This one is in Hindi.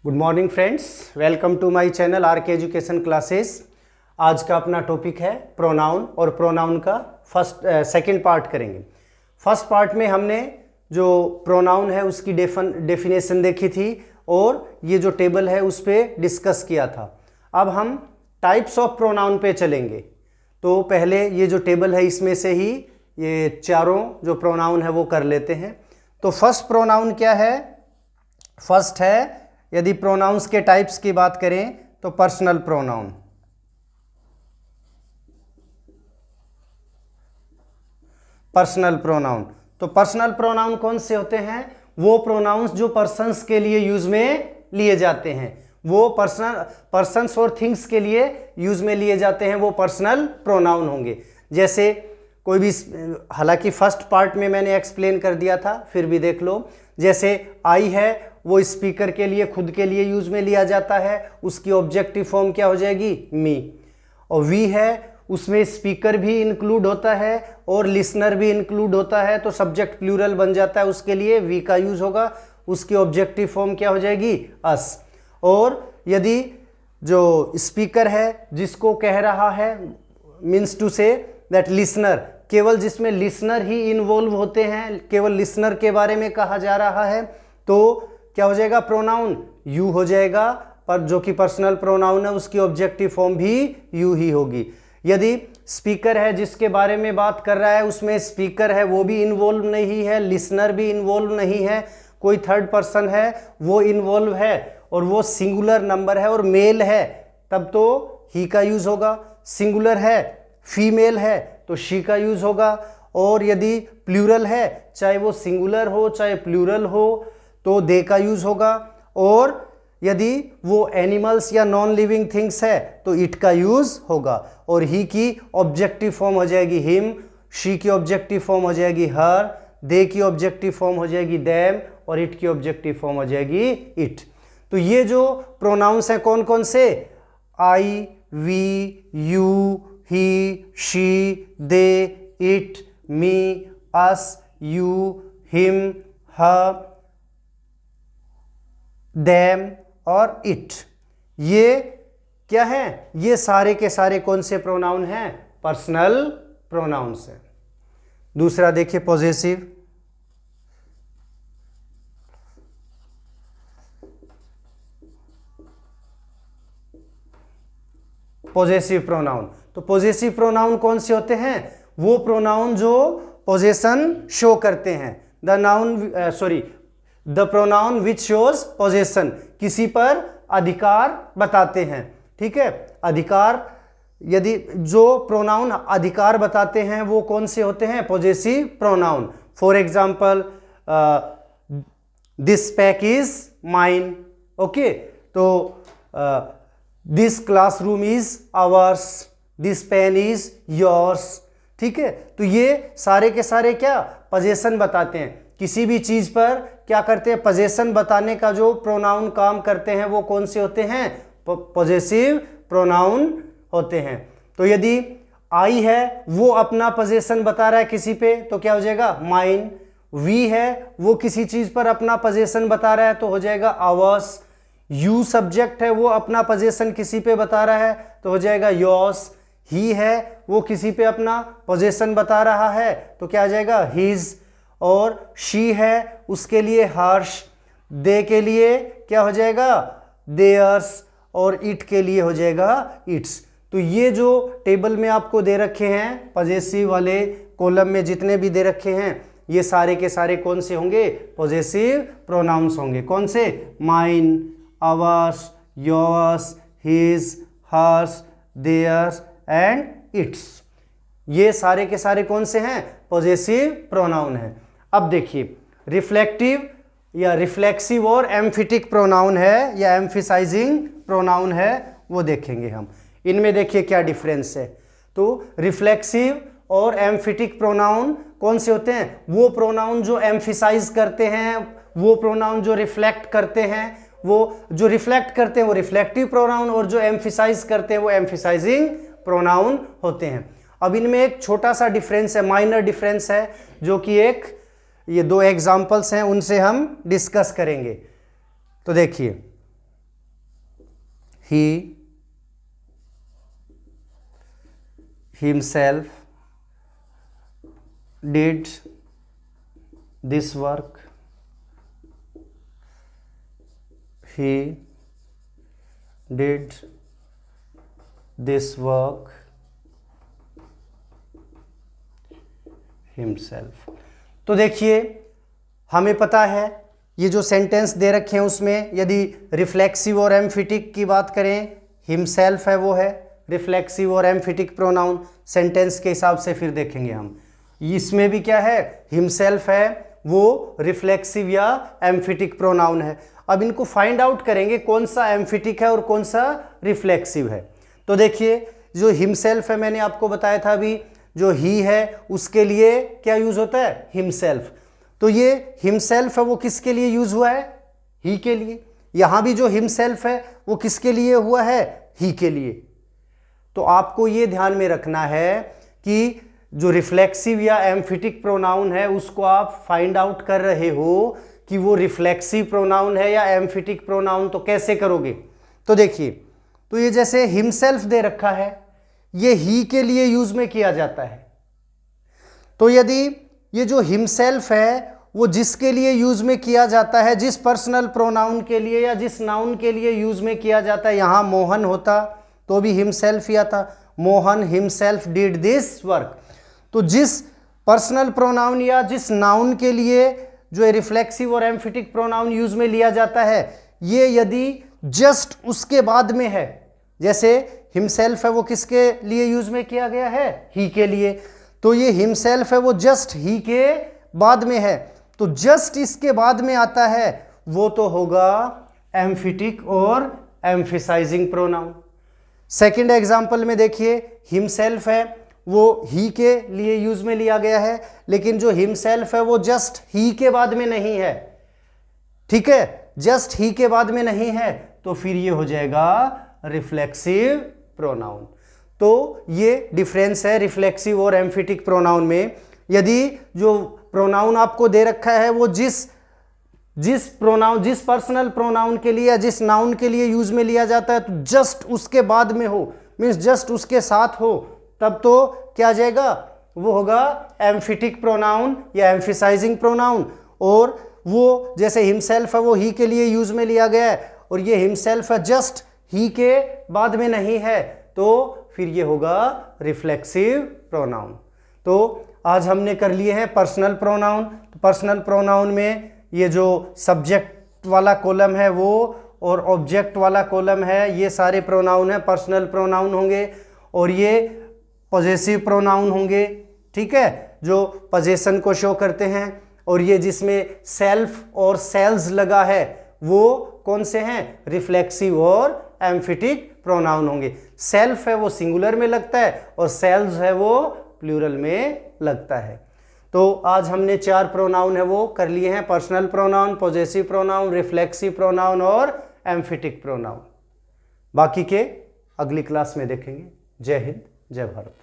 Good morning friends, welcome to my channel R K education classes. आज का अपना टॉपिक है प्रोनाउन और प्रोनाउन का सेकंड पार्ट करेंगे। फर्स्ट पार्ट में हमने जो प्रोनाउन है उसकी डेफिनेशन देखी थी और ये जो टेबल है उस पर डिस्कस किया था। अब हम टाइप्स ऑफ प्रोनाउन पे चलेंगे। तो पहले ये जो टेबल है इसमें से ही ये चारों जो प्रोनाउन है वो कर लेते हैं। तो फर्स्ट प्रोनाउन क्या है? फर्स्ट है, यदि प्रोनाउंस के टाइप्स की बात करें तो पर्सनल प्रोनाउन। पर्सनल प्रोनाउन, तो पर्सनल प्रोनाउन कौन से होते हैं? वो प्रोनाउंस जो पर्सन्स के लिए यूज में लिए जाते हैं, वो पर्सन्स और थिंग्स के लिए यूज में लिए जाते हैं, वो पर्सनल प्रोनाउन होंगे। जैसे कोई भी, हालांकि फर्स्ट पार्ट में मैंने एक्सप्लेन कर दिया था, फिर भी देख लो। जैसे आई है, वो स्पीकर के लिए, खुद के लिए यूज में लिया जाता है, उसकी ऑब्जेक्टिव फॉर्म क्या हो जाएगी? मी। और वी है, उसमें स्पीकर भी इंक्लूड होता है और लिसनर भी इंक्लूड होता है, तो सब्जेक्ट प्लूरल बन जाता है, उसके लिए वी का यूज होगा, उसकी ऑब्जेक्टिव फॉर्म क्या हो जाएगी? अस। और यदि जो स्पीकर है जिसको कह रहा है, means to say that listener, केवल जिसमें लिसनर ही इन्वॉल्व होते हैं, केवल लिसनर के बारे में कहा जा रहा है, तो क्या हो जाएगा? प्रोनाउन यू हो जाएगा, पर जो कि पर्सनल प्रोनाउन है उसकी ऑब्जेक्टिव फॉर्म भी यू ही होगी। यदि स्पीकर है जिसके बारे में बात कर रहा है, उसमें स्पीकर है वो भी इन्वॉल्व नहीं है, लिसनर भी इन्वॉल्व नहीं है, कोई थर्ड पर्सन है वो इन्वॉल्व है और वो सिंगुलर नंबर है और मेल है, तब तो ही का यूज होगा। सिंगुलर है, फीमेल है, तो शी का यूज होगा। और यदि प्लूरल है, चाहे वो सिंगुलर हो चाहे प्लूरल हो, तो दे का यूज होगा। और यदि वो एनिमल्स या नॉन लिविंग थिंग्स है तो इट का यूज होगा। और ही की ऑब्जेक्टिव फॉर्म हो जाएगी हिम, शी की ऑब्जेक्टिव फॉर्म हो जाएगी हर, दे की ऑब्जेक्टिव फॉर्म हो जाएगी देम और इट की ऑब्जेक्टिव फॉर्म हो जाएगी इट। तो ये जो प्रोनाउंस हैं कौन कौन से? I, we, you, he, she, they, it, me, us, you, him, her, them और इट। ये क्या है? ये सारे के सारे कौन से प्रोनाउन हैं? पर्सनल प्रोनाउंस हैं। दूसरा देखिए पॉजेसिव। पॉजेसिव प्रोनाउन, तो पॉजेसिव प्रोनाउन कौन से होते हैं? वो प्रोनाउन जो पोजेशन शो करते हैं। The pronoun which shows possession, किसी पर अधिकार बताते हैं। ठीक है, अधिकार, यदि जो प्रोनाउन अधिकार बताते हैं वो कौन से होते हैं? Possessive pronoun. For example, this pack is mine. Okay, तो this classroom is ours, this pen is yours. ठीक है, तो ये सारे के सारे क्या पोजेशन बताते हैं। किसी भी चीज पर क्या करते हैं? पोजेशन बताने का जो प्रोनाउन काम करते हैं वो कौन से होते हैं? पॉजेसिव प्रोनाउन होते हैं। तो यदि आई है वो अपना पोजेशन बता रहा है किसी पे, तो क्या हो जाएगा? माइन। वी है, वो किसी चीज पर अपना पोजेशन बता रहा है, तो हो जाएगा आवर्स। यू सब्जेक्ट है, वो अपना पोजेशन किसी पे बता रहा है, तो हो जाएगा योर्स। ही है, वो किसी पे अपना पोजेशन बता रहा है, तो क्या आ जाएगा? हिज। और शी है, उसके लिए हर्ष। दे के लिए क्या हो जाएगा? देयर्स। और इट के लिए हो जाएगा इट्स। तो ये जो टेबल में आपको दे रखे हैं, पॉजेसिव वाले कॉलम में जितने भी दे रखे हैं, ये सारे के सारे कौन से होंगे? पॉजेसिव प्रोनाउंस होंगे। कौन से? Mine, ours, yours, his, hers, theirs and its. ये सारे के सारे कौन से हैं? पॉजेसिव प्रोनाउन हैं। अब देखिए, रिफ्लेक्टिव या रिफ्लेक्सिव और एम्फिटिक प्रोनाउन है या एम्फिसाइजिंग प्रोनाउन है, वो देखेंगे हम। इनमें देखिए क्या डिफरेंस है। तो रिफ्लेक्सिव और एम्फिटिक प्रोनाउन कौन से होते हैं? वो प्रोनाउन जो एम्फिसाइज करते हैं, वो प्रोनाउन जो रिफ्लेक्ट करते हैं। वो जो रिफ्लेक्ट करते हैं वो रिफ्लेक्टिव प्रोनाउन, और जो एम्फिसाइज करते हैं वो एम्फिसाइजिंग प्रोनाउन होते हैं। अब इनमें एक छोटा सा डिफरेंस है, माइनर डिफरेंस है, जो कि ये दो एग्जाम्पल्स हैं, उनसे हम डिस्कस करेंगे। तो देखिए, he himself did this work, he did this work himself। तो देखिए हमें पता है ये जो सेंटेंस दे रखे हैं उसमें यदि रिफ्लेक्सिव और एम्फिटिक की बात करें, हिमसेल्फ है वो है रिफ्लेक्सिव और एम्फिटिक प्रोनाउन। सेंटेंस के हिसाब से फिर देखेंगे हम, इसमें भी क्या है, हिमसेल्फ है वो रिफ्लेक्सिव या एम्फिटिक प्रोनाउन है। अब इनको फाइंड आउट करेंगे कौन सा एम्फिटिक है और कौन सा रिफ्लेक्सिव है। तो देखिए जो हिमसेल्फ है मैंने आपको बताया था अभी, जो ही है उसके लिए क्या यूज होता है, हिमसेल्फ। तो ये हिमसेल्फ है वो किसके लिए यूज हुआ है, ही के लिए। यहां भी जो हिमसेल्फ है वो किसके लिए हुआ है, ही के लिए। तो आपको ये ध्यान में रखना है कि जो रिफ्लेक्सिव या एम्फिटिक प्रोनाउन है उसको आप फाइंड आउट कर रहे हो कि वो रिफ्लेक्सिव प्रोनाउन है या एम्फिटिक प्रोनाउन। तो कैसे करोगे, तो देखिए, तो ये जैसे हिमसेल्फ दे रखा है, ये ही के लिए यूज में किया जाता है। तो यदि ये जो हिमसेल्फ है वो जिसके लिए यूज में किया जाता है, जिस पर्सनल प्रोनाउन के लिए या जिस नाउन के लिए यूज में किया जाता है, यहां मोहन होता तो भी हिमसेल्फ ही आता, Mohan himself did this work. तो जिस पर्सनल प्रोनाउन या जिस नाउन के लिए जो रिफ्लेक्सिव और एम्फिटिक प्रोनाउन यूज में लिया जाता है, ये यदि जस्ट उसके बाद में है, जैसे हिमसेल्फ है वो किसके लिए यूज में किया गया है, ही के लिए। तो ये हिमसेल्फ है वो जस्ट ही के बाद में है, तो जस्ट इसके बाद में आता है वो तो होगा एम्फिटिक और एम्फिसाइजिंग प्रोनाउन। सेकंड एग्जांपल में देखिए, हिमसेल्फ है वो ही के लिए यूज में लिया गया है, लेकिन जो हिमसेल्फ है वो जस्ट ही के बाद में नहीं है, ठीक है, जस्ट ही के बाद में नहीं है, तो फिर ये हो जाएगा रिफ्लेक्सिव प्रोनाउन। तो ये डिफरेंस है रिफ्लेक्सिव और एम्फिटिक प्रोनाउन में। यदि जो प्रोनाउन आपको दे रखा है वो जिस पर्सनल प्रोनाउन के लिए या जिस नाउन के लिए यूज में लिया जाता है, तो जस्ट उसके बाद में हो, मीन्स जस्ट उसके साथ हो, तब तो क्या आ जाएगा, वो होगा एम्फिटिक प्रोनाउन या एम्फिसाइजिंग प्रोनाउन। और वो जैसे हिमसेल्फ है वो ही के लिए यूज में लिया गया है, और ये हिमसेल्फ है जस्ट ही के बाद में नहीं है, तो फिर ये होगा रिफ्लेक्सिव प्रोनाउन। तो आज हमने कर लिए हैं पर्सनल प्रोनाउन। तो पर्सनल प्रोनाउन में ये जो सब्जेक्ट वाला कॉलम है वो और ऑब्जेक्ट वाला कॉलम है, ये सारे प्रोनाउन हैं, पर्सनल प्रोनाउन होंगे। और ये पॉजेसिव प्रोनाउन होंगे, ठीक है, जो पोजेशन को शो करते हैं। और ये जिसमें सेल्फ और सेल्स लगा है वो कौन से हैं, रिफ्लेक्सिव और एम्फिटिक प्रोनाउन होंगे। सेल्फ है वो सिंगुलर में लगता है और सेल्स है वो प्लूरल में लगता है। तो आज हमने 4 प्रोनाउन है वो कर लिए हैं, personal pronoun, possessive pronoun, reflexive pronoun और एम्फिटिक प्रोनाउन। बाकी के अगली क्लास में देखेंगे। जय हिंद, जय भारत।